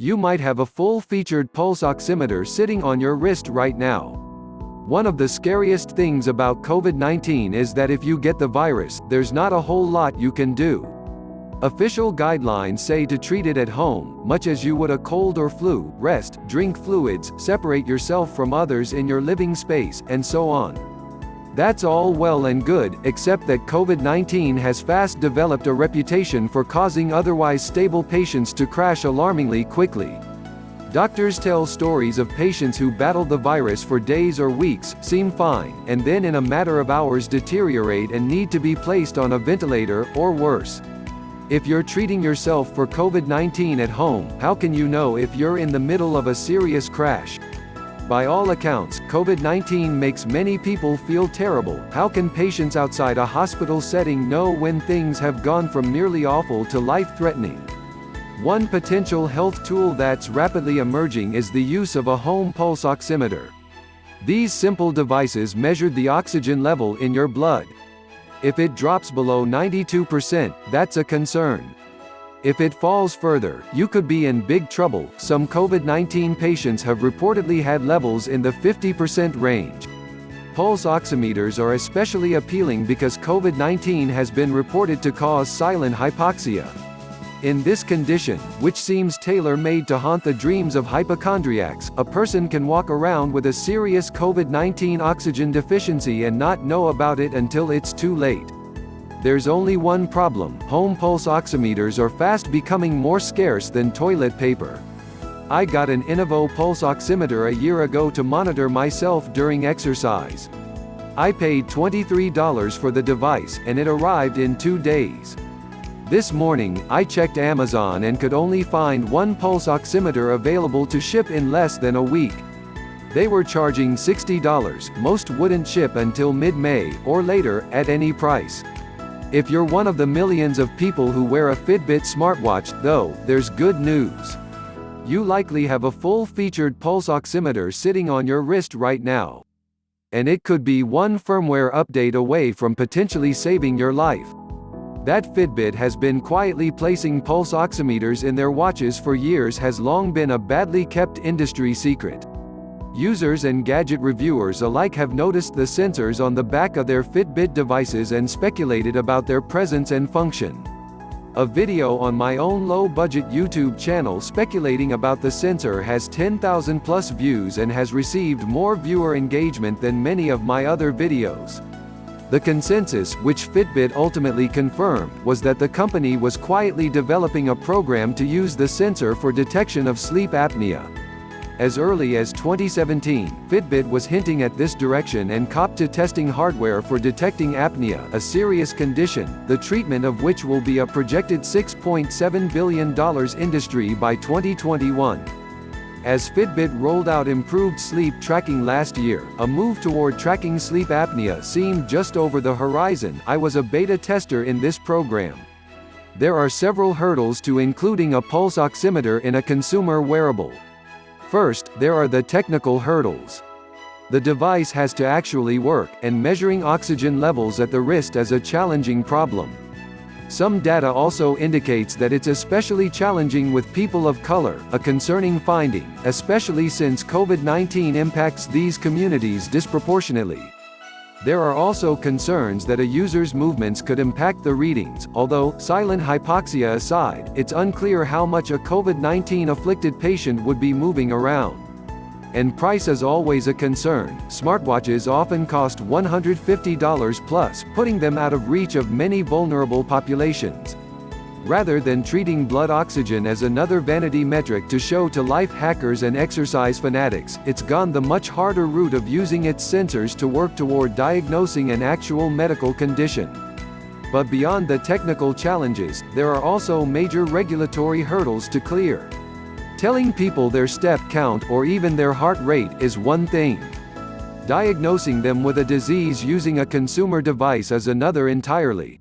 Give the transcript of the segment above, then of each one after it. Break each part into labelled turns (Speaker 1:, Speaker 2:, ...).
Speaker 1: You might have a full-featured pulse oximeter sitting on your wrist right now. One of the scariest things about COVID-19 is that if you get the virus, there's not a whole lot you can do. Official guidelines say to treat it at home, much as you would a cold or flu, rest, drink fluids, separate yourself from others in your living space, and so on. That's all well and good, except that COVID-19 has fast developed a reputation for causing otherwise stable patients to crash alarmingly quickly. Doctors tell stories of patients who battled the virus for days or weeks, seem fine, and then in a matter of hours deteriorate and need to be placed on a ventilator, or worse. If you're treating yourself for COVID-19 at home, how can you know if you're in the middle of a serious crash? By all accounts, COVID-19 makes many people feel terrible. How can patients outside a hospital setting know when things have gone from merely awful to life-threatening? One potential health tool that's rapidly emerging is the use of a home pulse oximeter. These simple devices measure the oxygen level in your blood. If it drops below 92%, that's a concern. If it falls further, you could be in big trouble. Some COVID-19 patients have reportedly had levels in the 50% range. Pulse oximeters are especially appealing because COVID-19 has been reported to cause silent hypoxia. In this condition, which seems tailor-made to haunt the dreams of hypochondriacs, a person can walk around with a serious COVID-19 oxygen deficiency and not know about it until it's too late. There's only one problem: home pulse oximeters are fast becoming more scarce than toilet paper. I got an Inovo pulse oximeter a year ago to monitor myself during exercise. I paid $23 for the device, and it arrived in 2 days. This morning, I checked Amazon and could only find one pulse oximeter available to ship in less than a week. They were charging $60, most wouldn't ship until mid-May, or later, at any price. If you're one of the millions of people who wear a Fitbit smartwatch, though, there's good news. You likely have a full-featured pulse oximeter sitting on your wrist right now. And it could be one firmware update away from potentially saving your life. That Fitbit has been quietly placing pulse oximeters in their watches for years has long been a badly kept industry secret. Users and gadget reviewers alike have noticed the sensors on the back of their Fitbit devices and speculated about their presence and function. A video on my own low-budget YouTube channel speculating about the sensor has 10,000 plus views and has received more viewer engagement than many of my other videos. The consensus, which Fitbit ultimately confirmed, was that the company was quietly developing a program to use the sensor for detection of sleep apnea. As early as 2017, Fitbit was hinting at this direction and copped to testing hardware for detecting apnea, a serious condition, the treatment of which will be a projected $6.7 billion industry by 2021. As Fitbit rolled out improved sleep tracking last year, a move toward tracking sleep apnea seemed just over the horizon. I was a beta tester in this program. There are several hurdles to including a pulse oximeter in a consumer wearable. First, there are the technical hurdles. The device has to actually work, and measuring oxygen levels at the wrist is a challenging problem. Some data also indicates that it's especially challenging with people of color, a concerning finding, especially since COVID-19 impacts these communities disproportionately. There are also concerns that a user's movements could impact the readings, although, silent hypoxia aside, it's unclear how much a COVID-19 afflicted patient would be moving around. And price is always a concern. Smartwatches often cost $150 plus, putting them out of reach of many vulnerable populations. Rather than treating blood oxygen as another vanity metric to show to life hackers and exercise fanatics, it's gone the much harder route of using its sensors to work toward diagnosing an actual medical condition. But beyond the technical challenges, there are also major regulatory hurdles to clear. Telling people their step count or even their heart rate is one thing. Diagnosing them with a disease using a consumer device is another entirely.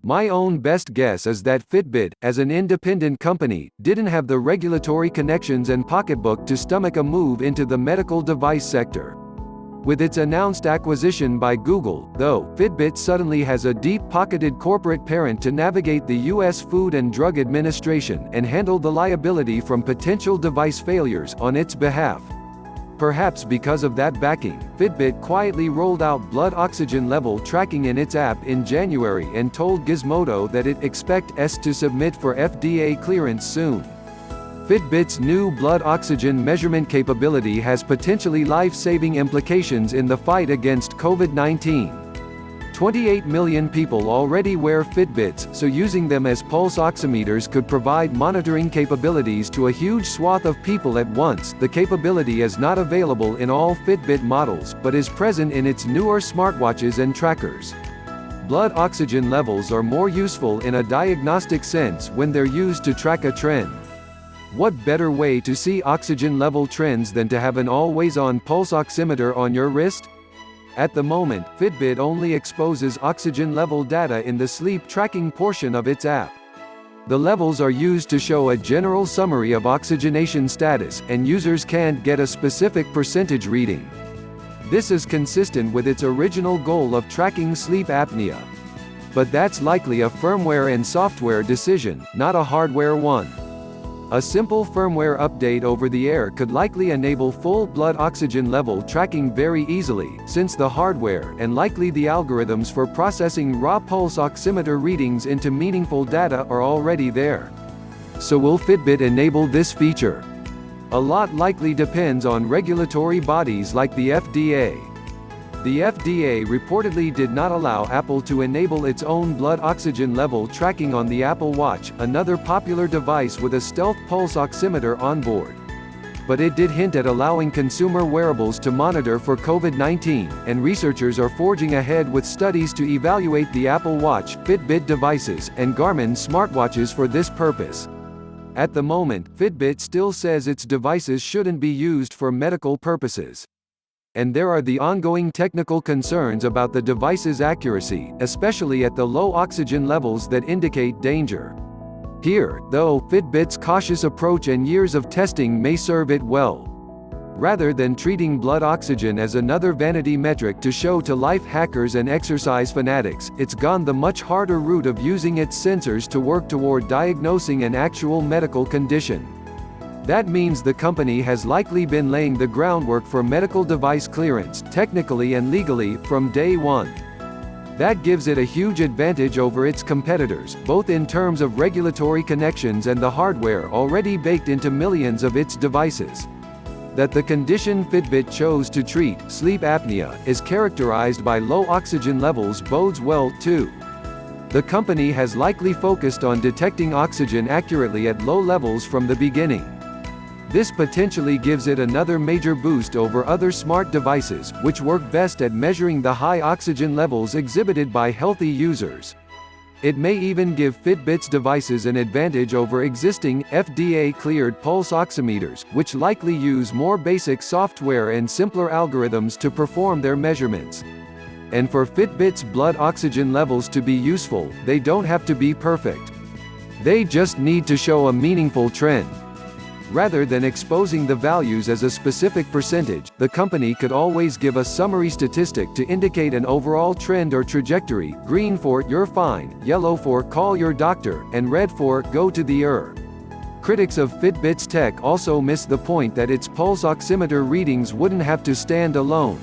Speaker 1: My own best guess is that Fitbit, as an independent company, didn't have the regulatory connections and pocketbook to stomach a move into the medical device sector. With its announced acquisition by Google, though, Fitbit suddenly has a deep-pocketed corporate parent to navigate the U.S. Food and Drug Administration and handle the liability from potential device failures on its behalf. Perhaps because of that backing, Fitbit quietly rolled out blood oxygen level tracking in its app in January and told Gizmodo that it expects to submit for FDA clearance soon. Fitbit's new blood oxygen measurement capability has potentially life-saving implications in the fight against COVID-19. 28 million people already wear Fitbits, so using them as pulse oximeters could provide monitoring capabilities to a huge swath of people at once. The capability is not available in all Fitbit models, but is present in its newer smartwatches and trackers. Blood oxygen levels are more useful in a diagnostic sense when they're used to track a trend. What better way to see oxygen level trends than to have an always-on pulse oximeter on your wrist? At the moment, Fitbit only exposes oxygen level data in the sleep tracking portion of its app. The levels are used to show a general summary of oxygenation status, and users can't get a specific percentage reading. This is consistent with its original goal of tracking sleep apnea. But that's likely a firmware and software decision, not a hardware one. A simple firmware update over the air could likely enable full blood oxygen level tracking very easily, since the hardware, and likely the algorithms for processing raw pulse oximeter readings into meaningful data are already there. So will Fitbit enable this feature? A lot likely depends on regulatory bodies like the FDA. The FDA reportedly did not allow Apple to enable its own blood oxygen level tracking on the Apple Watch, another popular device with a stealth pulse oximeter on board. But it did hint at allowing consumer wearables to monitor for COVID-19, and researchers are forging ahead with studies to evaluate the Apple Watch, Fitbit devices, and Garmin smartwatches for this purpose. At the moment, Fitbit still says its devices shouldn't be used for medical purposes. And there are the ongoing technical concerns about the device's accuracy, especially at the low oxygen levels that indicate danger. Here, though, Fitbit's cautious approach and years of testing may serve it well. Rather than treating blood oxygen as another vanity metric to show to life hackers and exercise fanatics, it's gone the much harder route of using its sensors to work toward diagnosing an actual medical condition. That means the company has likely been laying the groundwork for medical device clearance, technically and legally, from day one. That gives it a huge advantage over its competitors, both in terms of regulatory connections and the hardware already baked into millions of its devices. That the condition Fitbit chose to treat, sleep apnea, is characterized by low oxygen levels bodes well too. The company has likely focused on detecting oxygen accurately at low levels from the beginning. This potentially gives it another major boost over other smart devices, which work best at measuring the high oxygen levels exhibited by healthy users. It may even give Fitbit's devices an advantage over existing, FDA-cleared pulse oximeters, which likely use more basic software and simpler algorithms to perform their measurements. And for Fitbit's blood oxygen levels to be useful, they don't have to be perfect. They just need to show a meaningful trend. Rather than exposing the values as a specific percentage, the company could always give a summary statistic to indicate an overall trend or trajectory: green for "you're fine", yellow for "call your doctor", and red for "go to the ER". Critics of Fitbit's tech also miss the point that its pulse oximeter readings wouldn't have to stand alone.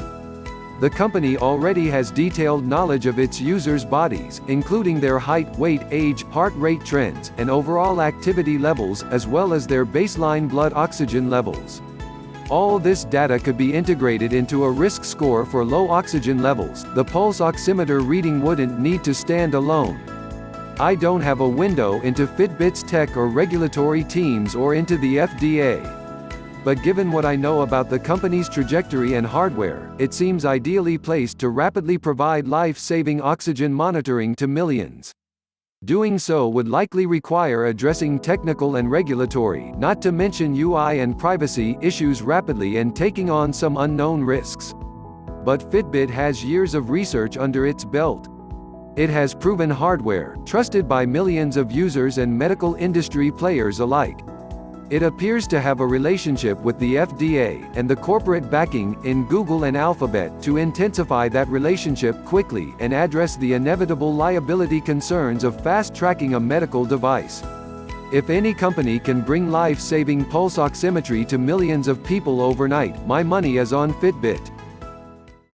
Speaker 1: The company already has detailed knowledge of its users' bodies, including their height, weight, age, heart rate trends, and overall activity levels, as well as their baseline blood oxygen levels. All this data could be integrated into a risk score for low oxygen levels. The pulse oximeter reading wouldn't need to stand alone. I don't have a window into Fitbit's tech or regulatory teams or into the FDA. But given what I know about the company's trajectory and hardware, it seems ideally placed to rapidly provide life-saving oxygen monitoring to millions. Doing so would likely require addressing technical and regulatory, not to mention UI and privacy, issues rapidly and taking on some unknown risks. But Fitbit has years of research under its belt. It has proven hardware, trusted by millions of users and medical industry players alike. It appears to have a relationship with the FDA, and the corporate backing, in Google and Alphabet, to intensify that relationship quickly and address the inevitable liability concerns of fast-tracking a medical device. If any company can bring life-saving pulse oximetry to millions of people overnight, my money is on Fitbit.